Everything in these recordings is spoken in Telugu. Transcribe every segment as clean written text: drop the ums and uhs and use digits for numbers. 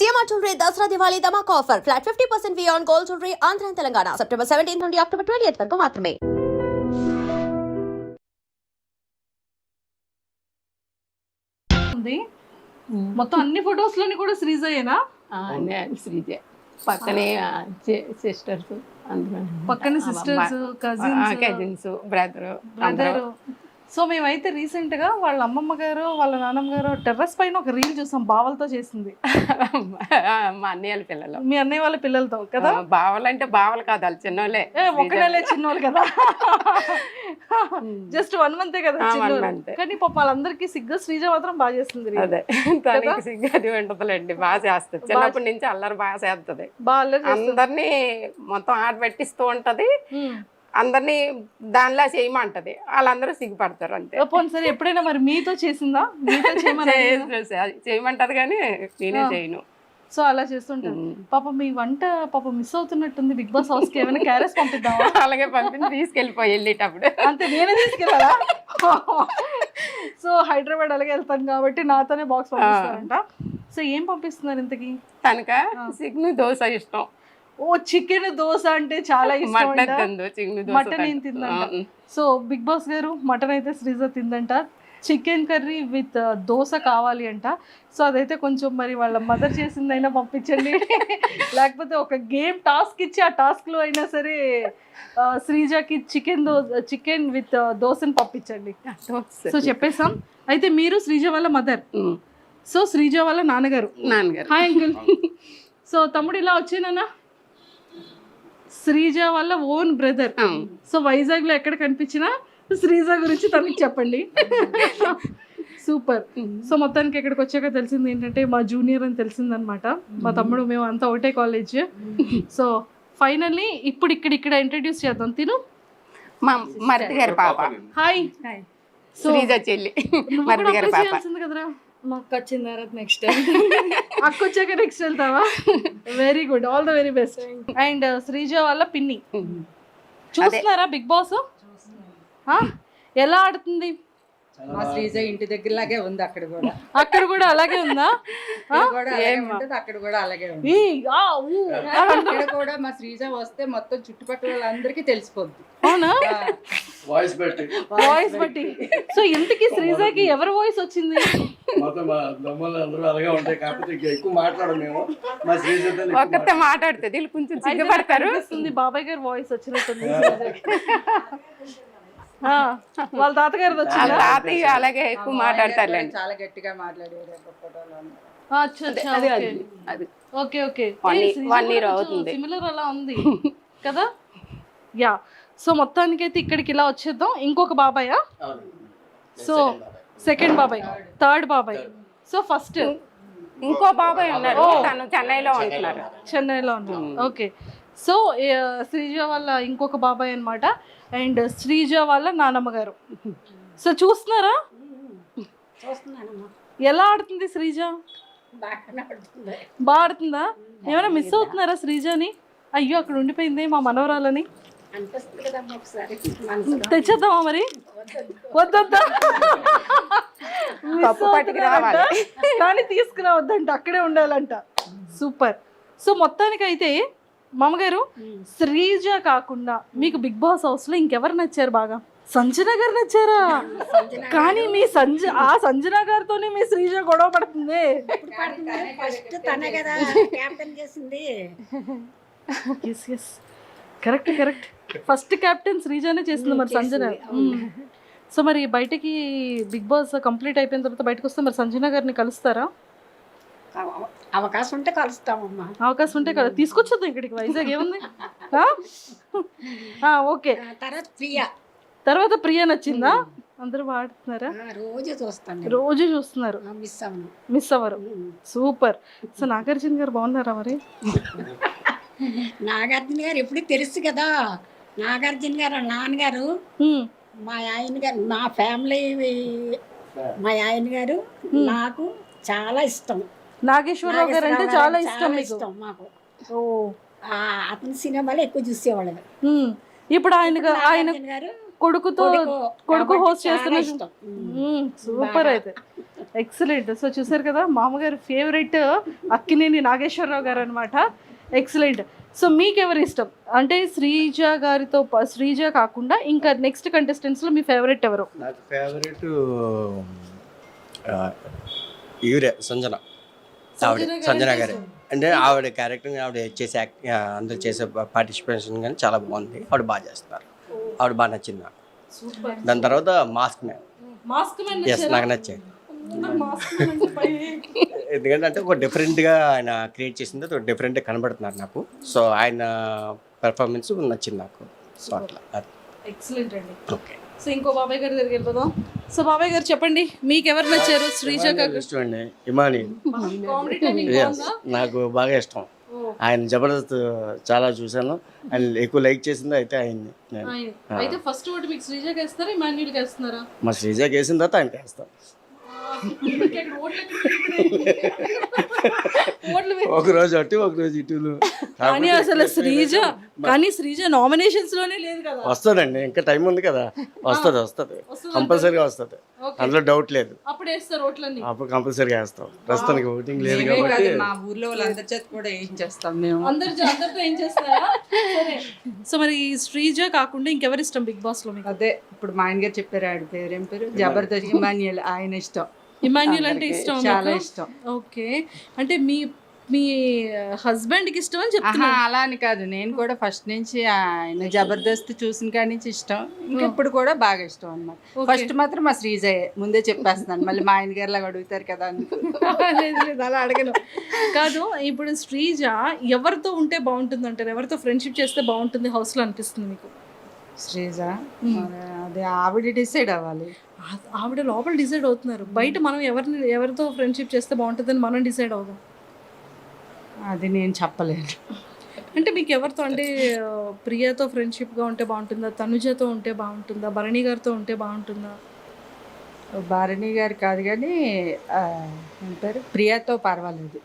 CMR jewellery Dasara Diwali Dhamaka offer flat 50% way on gold jewellery Andhra Telangana September 17 నుండి అక్టోబర్ 20 వరకు మాత్రమే. మొత్తం అన్ని ఫొటోస్ లోని కూడా శ్రీజయేనా? శ్రీజ పక్కనే సిస్టర్స్, పక్కన సిస్టర్స్, కజిన్స్, బ్రదర్. సో మేమైతే రీసెంట్ గా వాళ్ళ అమ్మమ్మ గారు వాళ్ళ నాన్నమ్మ గారు టెర్రస్ పైన ఒక రీల్ చూసాం, బావలతో చేసింది. మా అన్నయ్య పిల్లలు, మీ అన్నయ్య వాళ్ళ పిల్లలతో కదా? బావలు అంటే బావలు కాదు, వాళ్ళు చిన్నోళ్ళే, ఒక నెలే చిన్నోళ్ళు కదా, జస్ట్ 1 month కదా. కానీ పాప వాళ్ళందరికీ సిగ్గు, శ్రీజ మాత్రం బాగా చేస్తుంది. అదే తనకి సిగ్గు అది ఉంటుందిలేండి, బాగా చేస్తుంది. చిన్నప్పటి నుంచి అల్లరి బాగా చేస్తుంది, అందరినీ మొత్తం ఆట పెట్టిస్తూ ఉంటది, అందరినీ దానిలా చేయమంటది, వాళ్ళందరూ సిగ్గుపడతారు అంతే. సరే ఎప్పుడైనా మరి మీతో చేసిందా? చేయమంటది కానీ నేనే చేయను. సో అలా చేస్తుంటాను. పాప మీ వంట పాప మిస్ అవుతున్నట్టుంది బిగ్ బాస్ హౌస్ కి, ఏమైనా క్యారెస్ పంపిద్దామా? అలాగే పంపించి తీసుకెళ్ళిపోయి వెళ్ళేటప్పుడు అంతే, నేనే తీసుకెళ్ళాలా? సో హైదరాబాద్ అలాగే వెళ్తాను కాబట్టి నాతోనే బాక్స్ పంపిస్తారంట. సో ఏం పంపిస్తున్నారు ఇంతకి? తనక చికెన్ దోశ ఇష్టం. ఓ చికెన్ దోశ అంటే చాలా ఇష్టం. మటన్ ఏం తిందంట. So Big Boss garu mutton అయితే శ్రీజ తిందంట, చికెన్ కర్రీ విత్ దోశ కావాలి అంట. సో అదైతే కొంచెం మరి వాళ్ళ మదర్ చేసిందైనా పంపించండి, లేకపోతే ఒక గేమ్ టాస్క్ ఇచ్చి ఆ టాస్క్లో అయినా సరే శ్రీజకి చికెన్ విత్ దోశని పంపించండి. సో చెప్పేసాం. అయితే మీరు శ్రీజ వాళ్ళ మదర్, సో శ్రీజ వాళ్ళ నాన్నగారు. Hi uncle. సో తమ్ముడు ఇలా వచ్చేనా? శ్రీజ వాళ్ళ ఓన్ బ్రదర్. సో వైజాగ్ లో ఎక్కడ కనిపించినా శ్రీజ గురించి తనకి చెప్పండి. సూపర్. సో మొత్తానికి ఇక్కడికి వచ్చాక తెలిసింది ఏంటంటే మా జూనియర్ అని తెలిసిందనమాట. మా తమ్ముడు మేము అంతా ఒకటే కాలేజ్. సో ఫైనల్లీ ఇప్పుడు ఇక్కడ ఇంట్రడ్యూస్ చేద్దాం. తిను మా మరిది గారి పాప. హాయ్. శ్రీజ చెల్లి, మరిది గారి పాప. కదరా, మా అక్క వచ్చిన తర్వాత నెక్స్ట్ అక్క వచ్చాక నెక్స్ట్ వెళ్తావా? Very good, all the very best. And Sreeja వాళ్ళ పిన్ని. చూస్తున్నారా బిగ్ బాస్? ఎలా ఆడుతుంది? మా శ్రీజ ఇంటి దగ్గరలాగే ఉంది, అక్కడ కూడా అలాగే ఉందా? అక్కడ కూడా అలాగే ఉంది. ఇక్కడ కూడా మా శ్రీజ వస్తే మొత్తం చుట్టుపక్కల వాళ్ళందరికీ తెలిసిపోద్ది. అవునా? వాయిస్ బట్టి. సో ఇంతకీ శ్రీజకి ఎవరి వాయిస్ వచ్చింది? ఒక్కతే మాట్లాడుతుంది, వీళ్ళు కొంచెం సిగ్గుపడతారు. బాబాయ్ గారు వాయిస్ వచ్చినట్టుంది. వాళ్ళ తాతగారు వచ్చింది, తాతయ్య అలాగే ఎక్కువ మాట్లాడతారు, చాలా గట్టిగా మాట్లాడారు. సిమిలర్ అలా ఉంది కదా. యా. సో మొత్తానికి అయితే ఇక్కడికి ఇలా వచ్చేద్దాం. ఇంకొక బాబాయ్, సో సెకండ్ బాబాయ్, థర్డ్ బాబాయ్. సో ఫస్ట్ ఇంకో బాబాయ్ ఉన్నారు, తను చెన్నైలో ఉన్నారు. ఓకే. సో శ్రీజ వాళ్ళ ఇంకొక బాబాయ్ అనమాట. అండ్ శ్రీజ వాళ్ళ నానమ్మ గారు. సో చూస్తున్నారా ఎలా ఆడుతుంది శ్రీజ? బాగా ఆడుతుందా? ఏమైనా మిస్ అవుతున్నారా శ్రీజని? అయ్యో అక్కడ ఉండిపోయింది మా మనవరాలని. తెచ్చేద్దామా మరి? వద్దా, కానీ తీసుకురావద్దంట, అక్కడే ఉండాలంట. సూపర్. సో మొత్తానికి అయితే మామగారు, శ్రీజ కాకుండా మీకు బిగ్ బాస్ హౌస్ లో ఇంకెవరు నచ్చారు బాగా? సంజన గారు నచ్చారా? కానీ మీ సంజన గారితోనే మీ శ్రీజ గొడవ పడుతుంది. కరెక్ట్. ఫస్ట్ కెప్టెన్ శ్రీజనే చేసింది మరి సంజన. సో మరి బయటకి బిగ్ బాస్ కంప్లీట్ అయిపోయిన తర్వాత బయటకు వస్తే మరి సంజన గారిని కలుస్తారా? అవకాశం ఉంటే కలుస్తామమ్మా. అవకాశం ఉంటే తీసుకొచ్చేద్దాం ఇక్కడికి, వైజాగ్ ఏముంది. ఓకే. తర్వాత ప్రియా నచ్చిందా? అందరూ వాడుతున్నారా? రోజు చూస్తున్నారు, మిస్ అవ్వరు. సూపర్. సో నాగార్జున గారు బాగున్నారా మరి? నాగార్జున గారు ఎప్పుడు తెలుసు కదా. నాగార్జున గారు నాన్నగారు, మా ఆయన గారు, మా ఫ్యామిలీ, మా ఆయన గారు నాకు చాలా ఇష్టం. నాగేశ్వరరావు గారు అంటే చాలా ఇష్టం మాకు. అతని సినిమాలు ఎక్కువ చూసేవాళ్ళు. ఇప్పుడు ఆయన కొడుకు హోస్ట్ చేస్తున్న. సూపర్. అయితే ఎక్సలెంట్. సో చూసారు కదా మామగారు ఫేవరెట్ అక్కినేని నాగేశ్వరరావు గారు అనమాట. ఎక్సలెంట్. సో మీకు ఎవరు ఇష్టం అంటే శ్రీజ కాకుండా ఇంకా నెక్స్ట్ కంటెస్టెంట్స్లో మీ ఫేవరెట్ ఎవరు? నాకు ఫేవరెట్ ఈవిడే సంజన గారే. అంటే ఆవిడ క్యారెక్టర్ ఆవిడ చేసే అందరు చేసే పార్టిసిపేషన్ కానీ చాలా బాగుంది. ఆవిడ బాగా చేస్తున్నారు, ఆవిడ బాగా నచ్చింది నాకు. దాని తర్వాత మాస్క్ మ్యాన్ ఎస్ నాకు నచ్చాయి. ఎందుకంటే అంటే ఒక డిఫరెంట్గా ఆయన క్రియేట్ చేసింది, ఒక డిఫరెంట్గా కనబడుతున్నారు నాకు. సో ఆయన పెర్ఫార్మెన్స్ నచ్చింది నాకు. సో అట్లా ఎక్సలెంట్ అండి. ఓకే. సో ఇంకో బాబాయ్ గారి దగ్గరికి వెళ్ళిపోదాం. సో బాబాయ్ గారు చెప్పండి, మీకు ఎవరు నచ్చారు? శ్రీజ ఇష్టం అండి, ఇమాని. నాకు బాగా ఇష్టం. ఆయన జబర్దస్త్ చాలా చూశాను, ఆయన ఎక్కువ లైక్ చేసింది అయితే ఆయన్ని. అయితే ఫస్ట్ ఓటు మీకు శ్రీజకి వేస్తారా ఇమాన్యుల్కి వేస్తున్నారా? మా శ్రీజకి వేసిన తర్వాత ఆయనకి వేస్తాం. ఒక రోజు అటు ఒక రోజు ఇటులు. కానీ అసలు శ్రీజ నామినేషన్స్ లోనే లేదు కదా. వస్తుందండి, ఇంకా టైం ఉంది కదా. వస్తుంది కంపల్సరీగా వస్తుంది, అందులో డౌట్ లేదు. అప్పుడు వేస్తారు ఓట్లన్నీ, అప్పుడు కంపల్సరీగా వేస్తాం. ప్రస్తుతానికి ఓటింగ్ లేదు కాబట్టి మా ఊర్లో వాళ్ళందరి చేత కూడా ఏం చేస్తాం మేము. అందరితో ఏం చేస్తారా? సరే. సో మరి శ్రీజ కాకుండా ఇంకెవరు ఇష్టం బిగ్ బాస్ లో మీకు? అదే ఇప్పుడు మా ఆయన గారు చెప్పారు, ఆడి పేరు ఏం పేరు, జబర్దస్త్ ఇమాన్యుయల్. ఆయన ఇష్టం, ఇమాన్యుల్ అంటే ఇష్టం, చాలా ఇష్టం. ఓకే. అంటే మీ హస్బెండ్ కి ఇష్టం అని చెప్తున్నా. అలా అని కాదు, నేను కూడా ఫస్ట్ నుంచి ఆయన జబర్దస్త్ చూసిన కాడి నుంచి ఇష్టం, ఇంకెప్పుడు కూడా బాగా ఇష్టం అన్నమాట. ఫస్ట్ మాత్రం మా శ్రీజయే, ముందే చెప్పేస్తున్నాను, మళ్ళీ మా ఆయన గారిలాగా అడుగుతారు కదా అని. లేదు అలా అడగను. కాదు, ఇప్పుడు శ్రీజ ఎవరితో ఉంటే బాగుంటుంది అంటారు? ఎవరితో ఫ్రెండ్షిప్ చేస్తే బాగుంటుంది హౌస్ లో అనిపిస్తుంది మీకు? శ్రీజ అదే ఆవిడ డిసైడ్ అవ్వాలి. ఆవిడ లోపల డిసైడ్ అవుతున్నారు, బయట మనం ఎవరితో ఫ్రెండ్షిప్ చేస్తే బాగుంటుందని మనం డిసైడ్ అవుదాం. అది నేను చెప్పలేను. అంటే మీకు ఎవరితో, అంటే ప్రియతో ఫ్రెండ్షిప్గా ఉంటే బాగుంటుందా, తనుజతో ఉంటే బాగుంటుందా, భరణి గారితో ఉంటే బాగుంటుందా? భారణి గారు కాదు కానీ అంటారు ప్రియాతో పర్వాలేదు.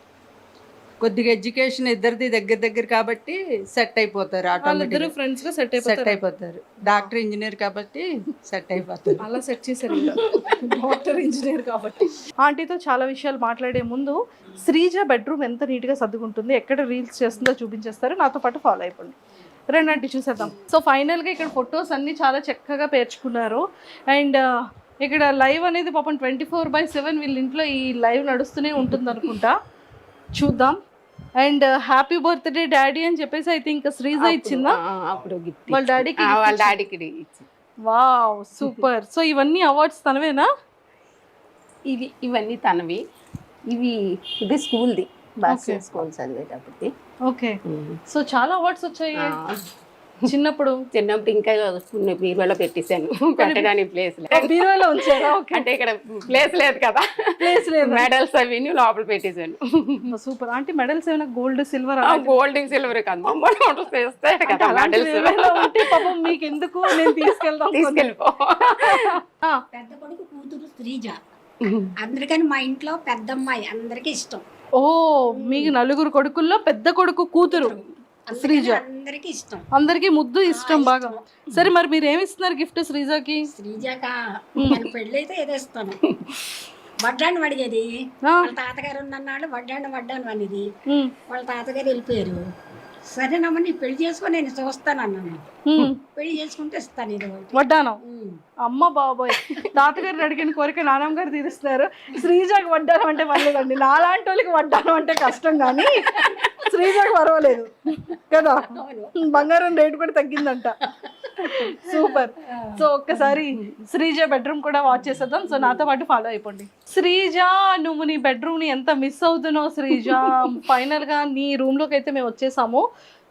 కొద్దిగా ఎడ్యుకేషన్ ఇద్దరిది దగ్గర కాబట్టి సెట్ అయిపోతారు, ఆటోమేటిక్ ఫ్రెండ్స్ గా సెట్ అయిపోతారు. డాక్టర్ ఇంజనీర్ కాబట్టి సెట్ అయిపోతారు. అలా సెట్ చేశారు డాక్టర్ ఇంజనీర్ కాబట్టి. ఆంటీతో చాలా విషయాలు మాట్లాడే ముందు శ్రీజ బెడ్రూమ్ ఎంత నీట్గా సర్దుకుంటుంది, ఎక్కడ రీల్స్ చేస్తుందో చూపించేస్తారు, నాతో పాటు ఫాలో అయిపోండి. రండి ఆంటీ చూసేద్దాం. సో ఫైనల్గా ఇక్కడ ఫొటోస్ అన్నీ చాలా చక్కగా పేర్చుకున్నారు. అండ్ ఇక్కడ లైవ్ అనేది పాపం 24/7 వీళ్ళ ఇంట్లో ఈ లైవ్ నడుస్తూనే ఉంటుంది అనుకుంటా, చూద్దాం. అండ్ హ్యాపీ బర్త్డే డాడీ అని చెప్పేసి ఐ థింక్ శ్రీజ ఇచ్చిందా అప్పుడు గిఫ్ట్ వాళ్ళ డాడీకి? Wow super. సో ఇవన్నీ అవార్డ్స్ తనవేనా? ఇవన్నీ తనవి. ఇది స్కూల్ది, స్కూల్ చదివేటప్పటిది. ఓకే. సో చాలా అవార్డ్స్ వచ్చాయి చిన్నప్పుడు ఇంకా బీరువాలో పెట్టేశాను, పెట్టడానికి ప్లేస్ లేదు. బీరువాలో ఉంచారా? అంటే ఇక్కడ ప్లేస్ లేదు కదా, ప్లేస్ లేదు. మెడల్స్ అవి లోపల పెట్టేశాను. సూపర్. అంటే మెడల్స్ ఏమైనా గోల్డ్ సిల్వర్? గోల్డ్ సిల్వర్ కాదు, మమ్మల్ని చేస్తాడు కదా మెడల్స్. పాపం మీకు ఎందుకు, నేను తీసుకెళ్ళిపో. పెద్ద కొడుకు కూతురు శ్రీజ, అందరికని మా ఇంట్లో పెద్దమ్మాయి, అందరికి ఇష్టం. ఓ, మీకు నలుగురు కొడుకుల్లో పెద్ద కొడుకు కూతురు శ్రీజ, అందరికి ఇష్టం, అందరికి ముద్దు ఇష్టం బాగా. సరే మరి మీరు ఏమి ఇస్తున్నారు గిఫ్ట్ శ్రీజకి? శ్రీజక పెళ్ళి అయితే ఏదో ఇస్తాను. వడ్డాను అడిగేది, వాళ్ళ తాతగారు ఉన్నన్నాళ్ళు వడ్డాను అనేది, వాళ్ళ తాతగారు వెళ్ళిపోయారు. సరేనమ్మా నీ పెళ్లి చేసుకొని నేను చూస్తాను అన్నాను. పెళ్లి చేసుకుంటే ఇస్తాను ఇది వడ్డానం. అమ్మ బాబోయ్, తాతగారిని అడిగిన కోరిక నాన్నమ్మ గారు తీరుస్తున్నారు. శ్రీజాకి వడ్డానం అంటే పర్లేదండి, నాలాంటి వాళ్ళకి వడ్డానం అంటే కష్టం, కానీ శ్రీజాకి పర్వాలేదు కదా, బంగారం రేటు కూడా తగ్గిందంట. సూపర్. సో ఒక్కసారి శ్రీజ బెడ్రూమ్ కూడా వాచ్ చేసేద్దాం. సో నాతో పాటు ఫాలో అయిపోండి. శ్రీజ, నువ్వు నీ బెడ్రూమ్ ని ఎంత మిస్ అవుతున్నావు శ్రీజ. ఫైనల్ గా నీ రూమ్ లోకి అయితే మేము వచ్చేసాము.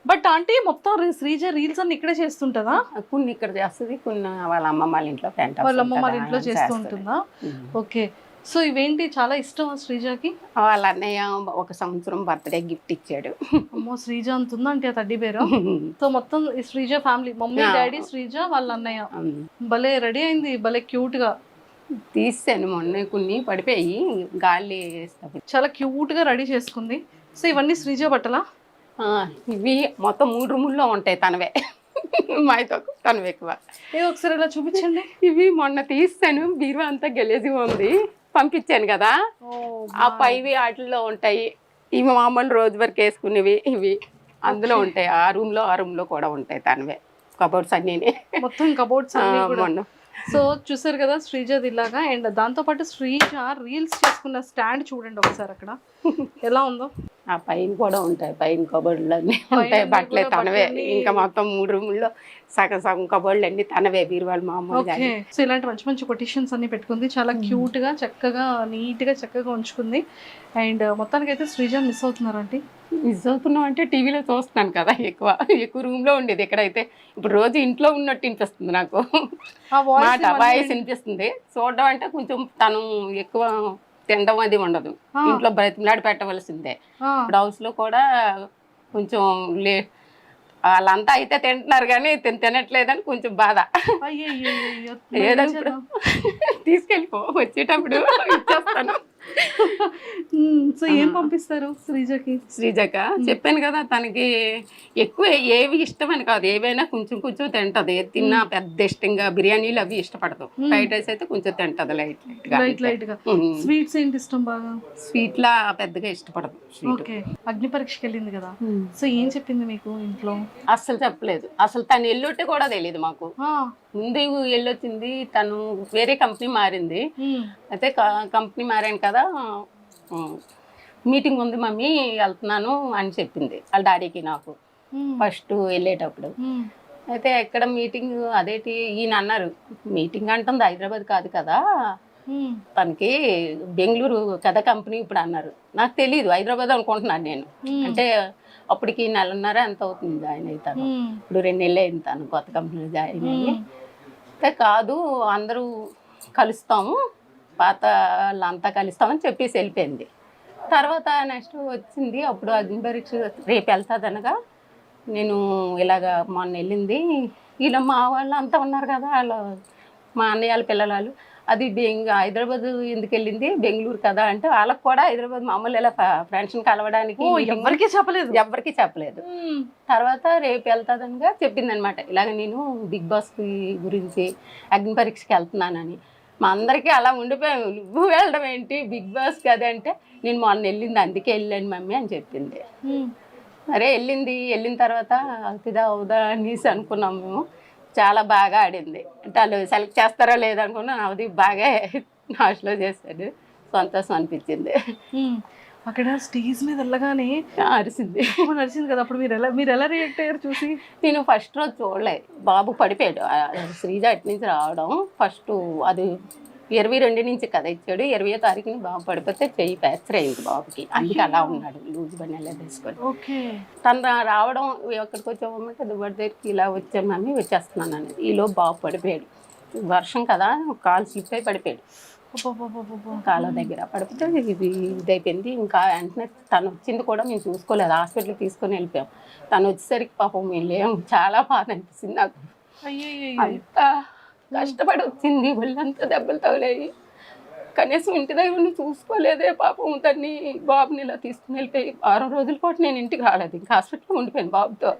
బట్ ఆంటీ మొత్తం శ్రీజ రీల్స్ అన్ని ఇక్కడే చేస్తుంటదా? కొన్ని ఇక్కడ చేస్తుంది, కొన్ని వాళ్ళ అమ్మమ్మ వాళ్ళ ఇంట్లో, వాళ్ళ అమ్మమ్మ వాళ్ళ ఇంట్లో చేస్తూ ఉంటుందా? ఓకే. సో ఇవేంటి చాలా ఇష్టం శ్రీజకి? వాళ్ళ అన్నయ్య 1 సంవత్సరం బర్త్డే గిఫ్ట్ ఇచ్చాడు. అమ్మో, శ్రీజ అంతుందా అంటే తడ్డీ పేరు. సో మొత్తం Sreeja family, mummy daddy Sreeja వాళ్ళ అన్నయ్య. భలే రెడీ అయింది, భలే క్యూట్ గా తీసాను. మొన్న కొన్ని పడిపోయి గాలి చాలా క్యూట్ గా రెడీ చేసుకుంది. సో ఇవన్నీ శ్రీజ బట్టలా? ఇవి మొత్తం 3 రూముల్లో ఉంటాయి తనవే, మాతో తనవి ఎక్కువ. ఒకసారి ఇలా చూపించండి. ఇవి మొన్న తీస్తాను, బీరువా అంతా గెలేజిగా ఉంది, పంపించాను కదా, ఆ పైవి వాటిల్లో ఉంటాయి. ఇవి మామూలు రోజు వరకు వేసుకునేవి ఇవి అందులో ఉంటాయి. ఆ రూమ్లో కూడా ఉంటాయి తనవే కబోర్డ్స్ అన్నీ. మొత్తం కబోర్డ్స్ అన్ని కూడా. సో చూసారు కదా శ్రీజది ఇలాగా. అండ్ దాంతోపాటు శ్రీజ రీల్స్ చేసుకున్న స్టాండ్ చూడండి ఒకసారి అక్కడ ఎలా ఉందో. ఆ పైన కూడా ఉంటాయి, పైన కబోర్డులు అన్నీ ఉంటాయి, బట్టలే తనవే. ఇంకా మొత్తం 3 రూముల్లో సగం కబోర్డులు అన్ని తనవే, బీరువాళ్ళు మామూలుగా. సో ఇలాంటి మంచి మంచి కొటేషన్స్ అన్ని పెట్టుకుంది, చాలా క్యూట్ గా చక్కగా నీట్ గా చక్కగా ఉంచుకుంది. అండ్ మొత్తానికి అయితే శ్రీజ మిస్ అవుతున్నారు అంటే. మిస్ అవుతున్నాం అంటే టీవీలో చూస్తున్నాను కదా, ఎక్కువ రూమ్లో ఉండేది. ఎక్కడైతే ఇప్పుడు రోజు ఇంట్లో ఉన్నట్టు అనిపిస్తుంది నాకు, మాట వాయిస్ అనిపిస్తుంది. చూడడం అంటే కొంచెం తను ఎక్కువ తినడం అది ఉండదు, ఇంట్లో బ్రతిమలాడి పెట్టవలసిందే. ఇప్పుడు హౌస్లో కూడా కొంచెం వాళ్ళంతా అయితే తింటున్నారు కానీ తినట్లేదని కొంచెం బాధ. ఏదప్పుడు తీసుకెళ్ళిపో, వచ్చేటప్పుడు ఇచ్చేస్తాను. సో ఏం పంపిస్తారు శ్రీజక? చెప్పాను కదా, తనకి ఎక్కువ ఏవి ఇష్టమని కాదు, ఏవైనా కొంచెం కొంచెం తింటది. తిన్నా పెద్ద ఇష్టంగా బిర్యానీలు అవి ఇష్టపడదు. ఫ్రైడ్ రైస్ అయితే కొంచెం తింటది లైట్ గా. స్వీట్స్ ఏంటి ఇష్టం బాగా? స్వీట్ లా పెద్దగా ఇష్టపడదు. అగ్ని పరీక్షకి వెళ్ళింది కదా, సో ఏం చెప్పింది మీకు ఇంట్లో? అస్సలు చెప్పలేదు. అసలు తను ఎల్లుంటే కూడా తెలియదు మాకు. ముందు వెళ్ళొచ్చింది, తను వేరే కంపెనీ మారింది. అయితే కంపెనీ మారాను కదా, మీటింగ్ ఉంది మమ్మీ వెళ్తున్నాను అని చెప్పింది వాళ్ళ డాడీకి నాకు ఫస్ట్ వెళ్ళేటప్పుడు. అయితే ఎక్కడ మీటింగ్ అదేంటి ఈయన అన్నారు, మీటింగ్ అంటుంది హైదరాబాద్ కాదు కదా, తనకి బెంగళూరు కదా కంపెనీ ఇప్పుడు అన్నారు. నాకు తెలీదు, హైదరాబాద్ అనుకుంటున్నాను నేను. అంటే అప్పటికి 1.5 ఎంత అవుతుంది జాయిన్ అవుతాను, ఇప్పుడు 2 నెలలు అయింది తను కొత్త కంపెనీలో జాయిన్ అయ్యి. అయితే కాదు అందరూ కలుస్తాము, పాత వాళ్ళంతా కలుస్తామని చెప్పేసి వెళ్ళిపోయింది. తర్వాత నెక్స్ట్ వచ్చింది, అప్పుడు అగ్ని పరీక్ష రేపు వెళ్తుంది అనగా నేను ఇలాగ మొన్న వెళ్ళింది. ఇలా మా వాళ్ళు అంతా ఉన్నారు కదా, వాళ్ళు మా అన్నయ్య వాళ్ళ పిల్లలు, అది హైదరాబాద్ ఎందుకు వెళ్ళింది, బెంగళూరు కదా అంటే వాళ్ళకి కూడా హైదరాబాద్ మామూలు ఇలా ఫ్రెండ్స్ని కలవడానికి ఎవరికి చెప్పలేదు. తర్వాత రేపు వెళ్తాదనిగా చెప్పింది అనమాట. ఇలాగ నేను బిగ్ బాస్ గురించి అగ్ని పరీక్షకి వెళ్తున్నానని. మా అందరికీ అలా ఉండిపోయాము, నువ్వు వెళ్ళడం ఏంటి బిగ్ బాస్ కదా అంటే, నేను మొన్న వెళ్ళింది అందుకే వెళ్ళాను మమ్మీ అని చెప్పింది. సరే వెళ్ళిన తర్వాత అవుతుందా అవుదా అనేసి అనుకున్నాం మేము. చాలా బాగా ఆడింది. అంటే వాళ్ళు సెలెక్ట్ చేస్తారో లేదనుకున్నా, అది బాగా నాశలో చేశాడు, సంతోషం అనిపించింది. అక్కడ స్టేజ్ మీద వెళ్ళగానే అరిసింది కదా, అప్పుడు మీరు ఎలా రియాక్ట్ అయ్యారు చూసి? నేను ఫస్ట్ రోజు చూడలేదు, బాబు పడిపోయాడు. శ్రీజ అటు నుంచి రావడం ఫస్ట్ అది 22 నుంచి కదా ఇచ్చాడు, 20వ తారీఖుని బాబు పడిపోతే చెయ్యి ఫ్రాక్చర్ అయింది బాబుకి, అందుకే అలా ఉన్నాడు లూజ్ బనెలా తీసుకొని. తను రావడం ఎక్కడికి వచ్చామంటే దుబ్బడి దగ్గరికి ఇలా వచ్చాను మమ్మీ వచ్చేస్తున్నాను అని. ఈలో బాబు పడిపోయాడు, వర్షం కదా కాలు స్లిప్ అయి పడిపోయాడు కాళ్ళ దగ్గర. పడిపోతే ఇది ఇదైపోయింది. ఇంకా వెంటనే తను వచ్చింది కూడా మేము చూసుకోలేదు, హాస్పిటల్కి తీసుకొని వెళ్ళిపోయాం. తను వచ్చేసరికి పాపం మేము లేము, చాలా బాధ అనిపిస్తుంది నాకు. అంత కష్టపడి వచ్చింది, ఒళ్ళంతా దెబ్బలు తగిలాయి, కనీసం ఇంటి దగ్గర చూసుకోలేదే పాపం. తన్ని బాబుని ఇలా తీసుకుని వెళ్ళిపోయి 6 రోజుల పాటు నేను ఇంటికి రాలేదు, ఇంకా హాస్పిటల్లో ఉండిపోయాను బాబుతో.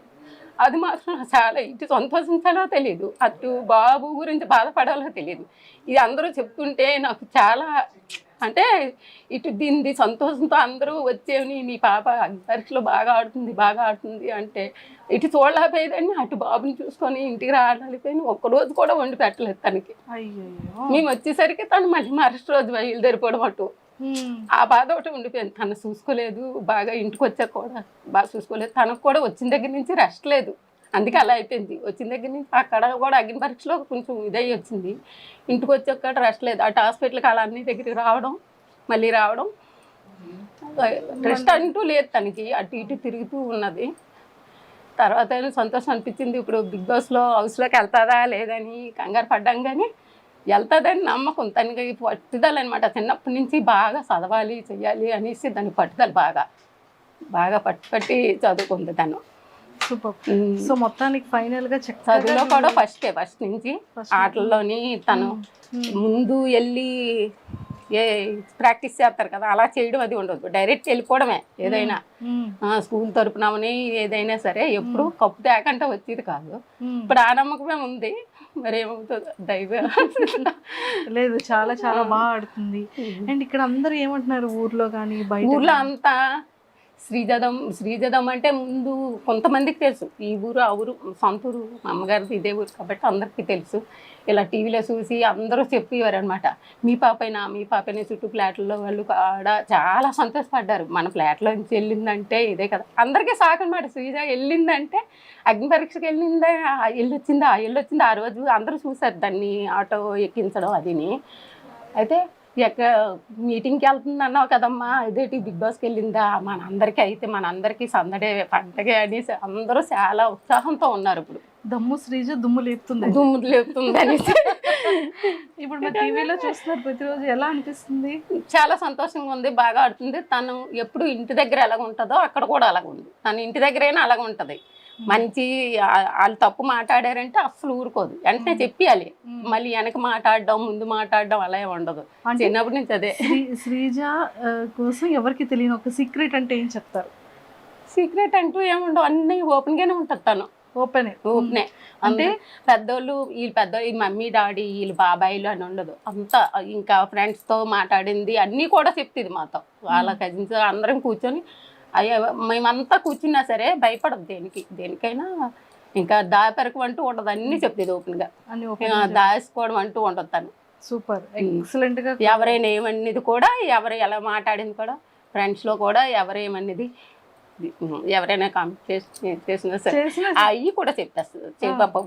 అది మాత్రం చాలా ఇటు సంతోషించాలో తెలియదు, అటు బాబు గురించి బాధపడాలో తెలియదు. ఇది అందరూ చెప్తుంటే నాకు చాలా అంటే ఇటు దీన్ని సంతోషంతో అందరూ వచ్చేవి, మీ పాప పరీక్షలో బాగా ఆడుతుంది అంటే ఇటు చూడలేకపోయేదాన్ని, అటు బాబుని చూసుకొని ఇంటికి రాలేకపోయినా ఒక్కరోజు కూడా వండి పెట్టలేదు తనకి. మేము వచ్చేసరికి తను మళ్ళీ మరుసటి రోజు బయలుదేరిపోవడం అటు. ఆ బాధ ఒకటి ఉండిపోయింది, తను చూసుకోలేదు, బాగా ఇంటికి వచ్చాక కూడా బాగా చూసుకోలేదు. తనకు కూడా వచ్చిన దగ్గర నుంచి రెస్ట్ లేదు, అందుకే అలా అయిపోయింది. వచ్చిన దగ్గర నుంచి అక్కడ కూడా అగ్ని పరీక్షలో కొంచెం ఇదై వచ్చింది, ఇంటికి వచ్చాక రెస్ట్ లేదు. అటు హాస్పిటల్కి అలా అన్ని దగ్గరికి రావడం మళ్ళీ రావడం, రెస్ట్ అంటూ లేదు తనకి, అటు ఇటు తిరుగుతూ ఉన్నది. తర్వాత సంతోషం అనిపించింది. ఇప్పుడు బిగ్ బాస్లో హౌస్లోకి వెళ్తుందా లేదని కంగారు పడ్డాం, కానీ వెళ్తుందని నమ్మకం. తనకి పట్టుదల అనమాట, చిన్నప్పటి నుంచి బాగా చదవాలి చెయ్యాలి అనేసి దాని పట్టుదల బాగా పట్టి చదువుకుంది తను. సూపర్. సో మొత్తానికి ఫైనల్ గా చదువులో కూడా ఫస్ట్ నుంచి ఆటల్లోని తను ముందు వెళ్ళి ఏ ప్రాక్టీస్ చేస్తారు కదా, అలా చేయడం అది ఉండదు. డైరెక్ట్ వెళ్ళిపోవడమే ఏదైనా. స్కూల్ తరపునమని ఏదైనా సరే ఎప్పుడు కప్పు తేకంటే వచ్చేది కాదు. ఇప్పుడు ఆ నమ్మకమే ఉంది, మరి ఏమవుతుందో దైవం. లేదు, చాలా చాలా బాగా ఆడుతుంది. అండ్ ఇక్కడ అందరూ ఏమంటున్నారు ఊర్లో కానీ బయట? ఊర్లో అంతా శ్రీజదం అంటే ముందు కొంతమందికి తెలుసు, ఈ ఊరు ఆ ఊరు సొంత ఊరు, మా అమ్మగారిది ఇదే ఊరు కాబట్టి అందరికీ తెలుసు. ఇలా టీవీలో చూసి అందరూ చెప్పేవారు అనమాట, మీ పాపైనా చుట్టూ ఫ్లాట్లలో వాళ్ళు ఆడ చాలా సంతోషపడ్డారు. మన ఫ్లాట్లో నుంచి వెళ్ళిందంటే ఇదే కదా, అందరికీ షాక్ అనమాట. శ్రీజ వెళ్ళిందంటే అగ్ని పరీక్షకి వెళ్ళొచ్చిందా ఆ రోజు అందరూ చూసారు దాన్ని, ఆటో ఎక్కించడం అదిని. అయితే ఎక్కడ మీటింగ్కి వెళ్తుంది అన్నావు కదమ్మా, ఇదేంటి బిగ్ బాస్కి వెళ్ళిందా, మనందరికీ సందడే పండగే అనేసి అందరూ చాలా ఉత్సాహంతో ఉన్నారు. ఇప్పుడు శ్రీజ దుమ్ము లేపుతుంది అనేసి ఇప్పుడు మా టీవీలో చూస్తున్నారు ప్రతిరోజు, ఎలా అనిపిస్తుంది? చాలా సంతోషంగా ఉంది, బాగా ఆడుతుంది. తను ఎప్పుడు ఇంటి దగ్గర ఎలాగ ఉంటుందో అక్కడ కూడా అలాగ ఉంది. తను ఇంటి దగ్గరైనా అలాగ ఉంటుంది. మంచి వాళ్ళు తప్పు మాట్లాడారంటే అస్సలు ఊరుకోదు, వెంటనే చెప్పాలి. మళ్ళీ వెనక మాట్లాడడం ముందు మాట్లాడడం అలా ఉండదు. చిన్నప్పటి నుంచి అదే. శ్రీజ కోసం ఎవరికి తెలియని ఒక సీక్రెట్ అంటే ఏం చెప్తారు? సీక్రెట్ అంటూ ఏముండవు, అన్నీ ఓపెన్ గానే ఉంటుంది. తను ఓపెనే. అంటే వీళ్ళ మమ్మీ డాడీ వీళ్ళు బాబాయిలు అని ఉండదు. అంతా ఇంకా ఫ్రెండ్స్ తో మాట్లాడింది అన్నీ కూడా చెప్తుంది మాతో. వాళ్ళ కజిన్స్ అందరం కూర్చొని మేమంతా కూర్చున్నా సరే భయపడదు దేనికైనా. ఇంకా దాపెరకు అంటూ ఉండదు, అన్ని చెప్తుంది ఓపెన్ గా. దాచుకోవడం అంటూ ఉండదు తను. సూపర్, ఎక్సలెంట్ గా. ఎవరైనా ఏమన్నది కూడా, ఎవరు ఎలా మాట్లాడింది కూడా, ఫ్రెండ్స్ లో కూడా ఎవరేమన్నది ఎవరైనా కాంపిటీషన్ చేసినా సరే అవి కూడా చెప్పేస్తుంది.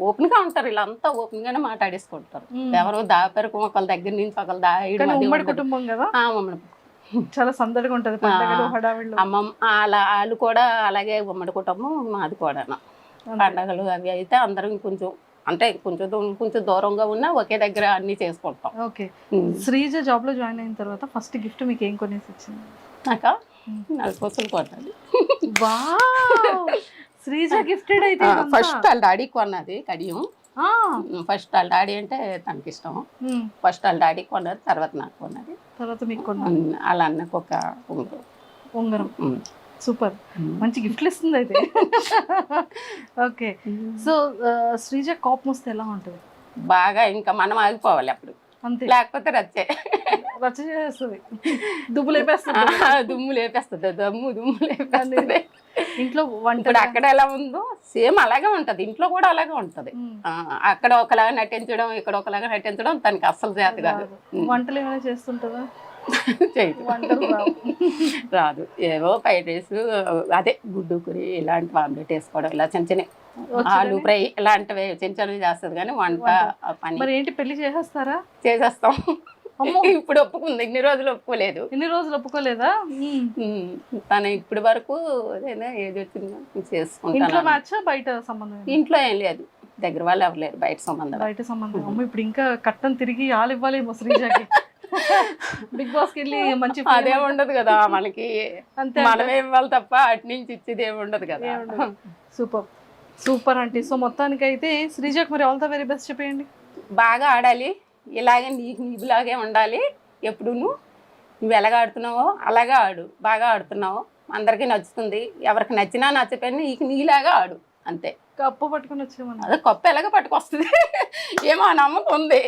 ఓపెన్ గా ఉంటారు, ఇలా అంతా ఓపెన్ గానే మాట్లాడేసుకుంటారు. ఎవరో దాపెరకు ఒకళ్ళ దగ్గర నుంచి ఒకళ్ళు ఉమ్మడి కుటుంబం కదా, చాలా సందడిగా ఉంటది. అమ్మమ్మ వాళ్ళు కూడా అలాగే ఉమ్మడి కుటుంబం, మాది కూడా. పండగలు అవి అయితే అందరం కొంచెం దూరంగా ఉన్నా ఒకే దగ్గర అన్ని చేసుకుంటాం. ఓకే. శ్రీజ జాబ్ లో జాయిన్ అయిన తర్వాత ఫస్ట్ గిఫ్ట్ మీకు ఏం కొనేసి వచ్చింది? నాకా 4 పూసలు కొన్నది. శ్రీజ గిఫ్టెడ్ అయితే ఫస్ట్ వాళ్ళ డాడీకి కొన్నది కడియం. ఫస్ట్ వాళ్ళ డాడీ అంటే తనకి ఇష్టం. ఫస్ట్ వాళ్ళ డాడీకి కొన్నది, తర్వాత నాకు కొన్నది, తర్వాత మీకు కొన్నది. వాళ్ళ అన్నకు ఒక ఉంగరం. సూపర్, మంచి గిఫ్ట్లు ఇస్తుంది అయితే. ఓకే. సో శ్రీజ కోపం వస్తే ఎలా ఉంటుంది? బాగా ఇంకా మనం ఆగిపోవాలి అప్పుడు, అంతే. లేకపోతే రచ్చ చేస్తుంది, దుమ్ము లేపేస్తుంది. దుమ్ము లేపేస్తుంది. ఇంట్లో ఇప్పుడు అక్కడ ఎలా ఉందో సేమ్ అలాగే ఉంటది, ఇంట్లో కూడా అలాగే ఉంటది. అక్కడ ఒకలాగా నటించడం, ఇక్కడ ఒకలాగా నటించడం తనకి అస్సలు చేత కాదు. వంటలు ఏమైనా చేస్తుంటుందా? రాదు. ఏవో ఫ్రైడ్ రైస్, అదే గుడ్డు కూర, ఇలాంటి ఆమ్లెట్ వేసుకోవడం, ఇలా చిన్న చిన్న ఆలు ఫ్రై ఇలాంటివి చిన్న చిన్నవి చేస్తుంది. కానీ వంట పని మరి ఏంటి, పెళ్లి చేసేస్తారా? చేసేస్తాం. ఇప్పుడు ఒప్పుకుంది, ఇన్ని రోజులు ఒప్పుకోలేదు. ఒప్పుకోలేదా? తను ఇప్పటి వరకు ఏది వచ్చిందో చేసుకుంటాను. బయట సంబంధం? ఇంట్లో ఏం లేదు, దగ్గర వాళ్ళు ఎవరు లేరు, బయట సంబంధం. అమ్మ ఇప్పుడు ఇంకా కట్టం తిరిగి ఆలు ఇవ్వాలేమో శ్రీజకి. బిగ్ బాస్ కి వెళ్ళి మంచి అదే ఉండదు కదా మనకి, మనమే ఇవ్వాలి తప్ప అటు నుంచి ఇచ్చేది ఏమి ఉండదు కదా. సూపర్ అంటే. సో మొత్తానికి అయితే శ్రీజకి మరి ఆల్ ద వెరీ బెస్ట్ చెప్పేయండి. బాగా ఆడాలి, ఇలాగే నీకులాగే ఉండాలి. ఎప్పుడు నువ్వు ఎలాగ ఆడుతున్నావో అలాగే ఆడు, బాగా ఆడుతున్నావు, అందరికీ నచ్చుతుంది. ఎవరికి నచ్చినా నచ్చపోయినా నీలాగా ఆడు, అంతే. కప్పు పట్టుకుని వచ్చేమన్నా, అదే కప్పు ఎలాగ పట్టుకొస్తుంది ఏమో నమ్మకం ఉంది,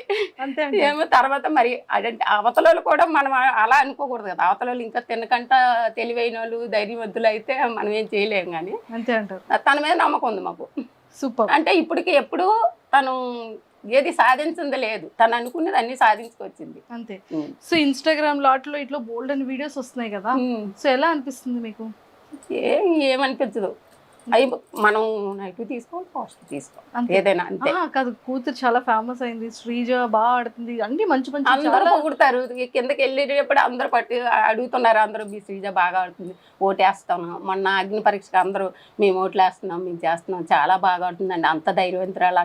అంతే. ఏమో తర్వాత మరి అదంటే అవతలలో కూడా మనం అలా అనుకోకూడదు కదా. అవతలలో ఇంకా తినకంట తెలివైన వాళ్ళు, ధైర్యవంతులు అయితే మనం ఏం చేయలేము. కానీ అంతే అంటారు. తన మీద నమ్మకం ఉంది మాకు. సూపర్. అంటే ఇప్పటికి ఎప్పుడు తను ఏది సాధించింది లేదు, తను అనుకున్నది అన్ని సాధించుకొచ్చింది, అంతే. సో ఇన్స్టాగ్రామ్ లో అట్లో ఇట్లా బోల్డ్ అని వీడియోస్ వస్తున్నాయి కదా, సో ఎలా అనిపిస్తుంది మీకు? ఏమనిపించదు, అవి మనం నెగిటివ్ తీసుకోవాలి, పాజిటివ్ తీసుకోవాలి, ఏదైనా అంతే. కాదు, కూతురు చాలా ఫేమస్ అయింది, శ్రీజ బాగా ఆడుతుంది, అన్ని మంచి మంచి అందరూ పొగుడతారు. కిందకి వెళ్ళేటప్పుడు అందరూ అడుగుతున్నారు, అందరూ మీ శ్రీజ బాగా ఆడుతుంది, ఓటేస్తాను. మొన్న అగ్ని పరీక్షకు అందరూ మేము ఓట్లు వేస్తున్నాం, మేము చేస్తున్నాం, చాలా బాగా ఆడుతుందండి, అంత ధైర్యవంతురాలు